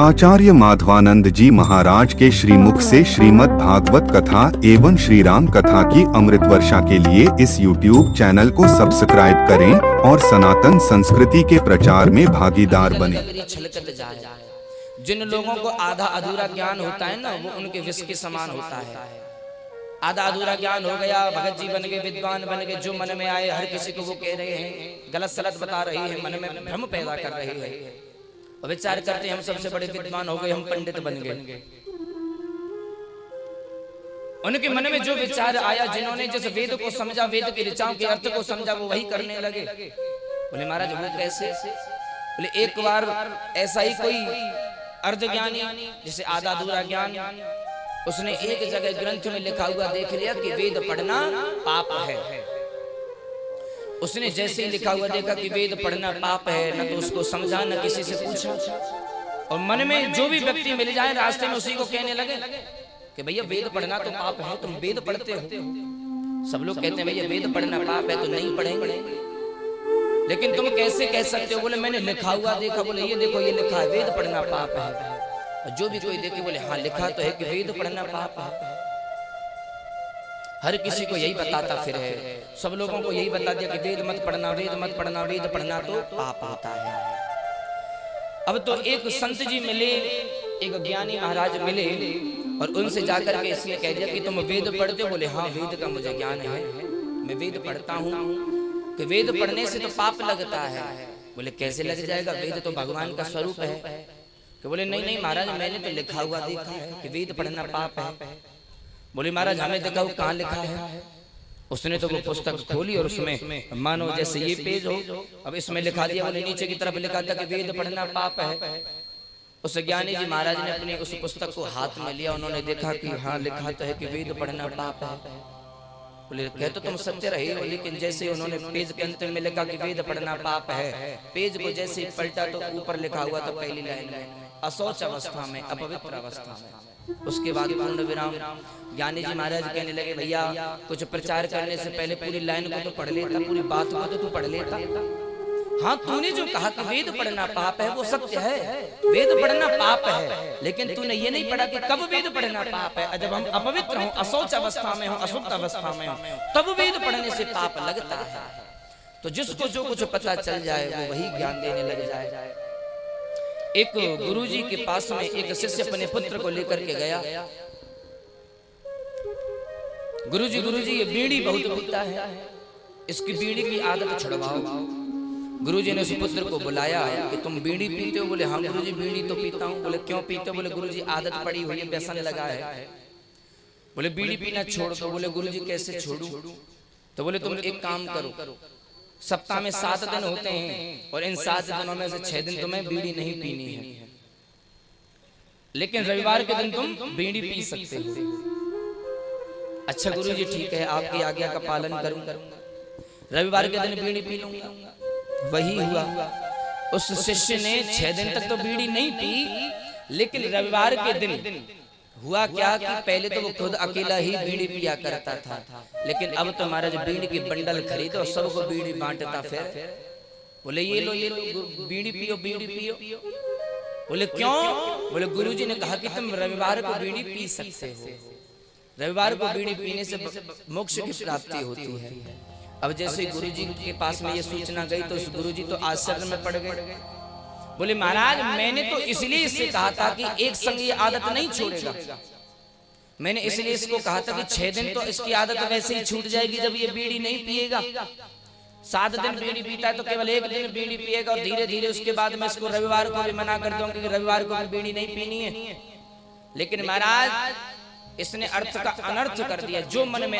आचार्य माधवानंद जी महाराज के श्रीमुख से श्रीमद् भागवत कथा एवं श्री राम कथा की अमृत वर्षा के लिए इस YouTube चैनल को सब्सक्राइब करें और सनातन संस्कृति के प्रचार में भागीदार बने। छलकत जाए। जिन लोगों को आधा अधूरा ज्ञान होता है ना, वो उनके विष के समान होता है। आधा अधूरा ज्ञान हो गया, भगत जी बन गए, विद्वान बन गए, जो मन में आए हर किसी को वो कह रहे हैं, गलत सलत बता रही है, मन में भ्रम पैदा कर रही है और विचार करते हैं हम सबसे बड़े विद्वान हो गए, हम पंडित बन गए। उनके मन में जो विचार आया, जिन्होंने जिस वेद को समझा, वेद की ऋचाओं के अर्थ को समझा, वो वही करने लगे। बोले महाराज वो कैसे? बोले एक बार ऐसा ही कोई अर्धज्ञानी, जैसे आधा अधूरा ज्ञान, उसने एक जगह ग्रंथ में लिखा हुआ देख लिया कि वेद पढ़ना पाप है। उसने जैसे ही लिखा हुआ देखा कि वेद पढ़ना पाप है, न तो उसको समझा न किसी से पूछा, और मन में जो भी व्यक्ति मिल जाए रास्ते में उसी को कहने लगे कि भैया वेद पढ़ना तो पाप है, तुम वेद पढ़ते हो। सब लोग कहते हैं भैया वेद पढ़ना पाप है तो नहीं पढ़ेंगे, लेकिन तुम कैसे कह सकते हो? बोले मैंने लिखा हुआ देखा। बोले ये देखो ये लिखा है वेद पढ़ना पाप है। और जो भी कोई देखे बोले हाँ लिखा तो है कि वेद पढ़ना पाप है। हर किसी को यही बताता फिर है, सब लोगों को यही बता दिया कि वेद मत पढ़ना, वेद मत पढ़ना, वेद पढ़ना तो पाप होता है। अब तो एक संत जी मिले, एक ज्ञानी महाराज मिले, और उनसे जाकर के इसने कह दिया कि तुम वेद पढ़ते हो? बोले हाँ वेद का मुझे ज्ञान है, मैं वेद पढ़ता हूँ। कि वेद पढ़ने से तो पाप लगता है। बोले कैसे लग जाएगा, वेद तो भगवान का स्वरूप है। कि बोले नहीं नहीं महाराज मैंने तो लिखा हुआ देखा है कि वेद पढ़ना पाप है। बोले महाराज हमें देखा वो कहाँ लिखा है? उसने तो वो पुस्तक खोली और उसमें मानो जैसे ये पेज हो, अब इसमें लिखा दिया। बोले नीचे की तरफ लिखा था कि वेद पढ़ना पाप है। उस ज्ञानी जी महाराज ने अपनी उस पुस्तक को हाथ में लिया, उन्होंने देखा कि हाँ लिखा तो है कि वेद पढ़ना पाप है। बोले कह तो तुम सत्य रहे हो, लेकिन जैसे उन्होंने पेज के अंत में लिखा कि वेद पढ़ना पाप है, पेज को जैसे पलटा तो ऊपर लिखा हुआ था पहली लाइन में अशौच अवस्था में, अपवित्र अवस्था में। उसके बाद पूर्ण विराम। ज्ञानी जी महाराज कहने लगे भैया कुछ प्रचार करने से पहले पूरी लाइन को तो पढ़ लेता, पूरी बात को तो तू पढ़ लेता। हाँ तूने जो कहा कि वेद पढ़ना पाप है वो सत्य है, वेद पढ़ना पाप है, लेकिन तूने ये नहीं पढ़ा कि कब वेद पढ़ना पाप है। जब हम अपवित्र हों, अशौच अवस्था में हों, अशुद्ध अवस्था में हों, तब वेद पढ़ने से पाप लगता है। तो जिसको जो कुछ पता चल जाए वो वही ज्ञान देने लग जाए। एक गुरुजी के पास में एक शिष्य अपने पुत्र को लेकर के गया। गुरुजी ये बीड़ी बहुत पीता है, इसकी बीड़ी की आदत छुड़वाओ। गुरुजी ने उस पुत्र को बुलाया कि तुम बीड़ी पीते हो? बोले हाँ गुरुजी बीड़ी तो पीता हूँ। बोले क्यों पीते हो? बोले गुरुजी आदत पड़ी हुई है, व्यसन लगा है। बोले बीड़ी पीना छोड़ दो। बोले गुरुजी कैसे छोड़ूं? तो बोले तुम एक काम करो, सप्ताह में 7 दिन होते हैं और इन 7 दिनों में से 6 दिन तुम्हें बीड़ी नहीं पीनी है, लेकिन रविवार के दिन तुम बीड़ी पी सकते हो। अच्छा गुरुजी ठीक है, आपकी आज्ञा का पालन करूंगा, रविवार के दिन बीड़ी पी लूंगा। वही हुआ, उस शिष्य ने 6 दिन तक तो बीड़ी नहीं पी, लेकिन रविवार के दिन हुआ क्या कि पहले तो वो खुद अकेला ही बीड़ी पिया करता था, लेकिन अब तो महाराज बीड़ी की बंडल खरीदो और सबको बीड़ी बांटता। फिर बोले ये लो बीड़ी पियो, बीड़ी पियो। बोले क्यों? बोले गुरुजी ने कहा कि तुम रविवार को बीड़ी पी सकते हो, रविवार को बीड़ी पीने से मोक्ष की प्राप्ति होती है। अब जैसे गुरुजी के पास में ये सूचना गई तो गुरुजी तो आश्चर्य में पड़ गए। बोले महाराज मैंने तो इसलिए इससे कहा था कि एक संग ये आदत नहीं छोड़ेगा, मैंने इसलिए इसको कहा था कि 6 दिन तो इसकी आदत वैसे ही छूट जाएगी जब ये बीड़ी नहीं पिएगा। 7 दिन बीड़ी पीता है तो केवल एक दिन बीड़ी पिएगा, और धीरे धीरे उसके बाद मैं इसको रविवार को भी मना कर दूंगा कि रविवार को भी बीड़ी नहीं पीनी है। लेकिन महाराज इसने अर्थ का अनर्थ कर दिया। जो मन में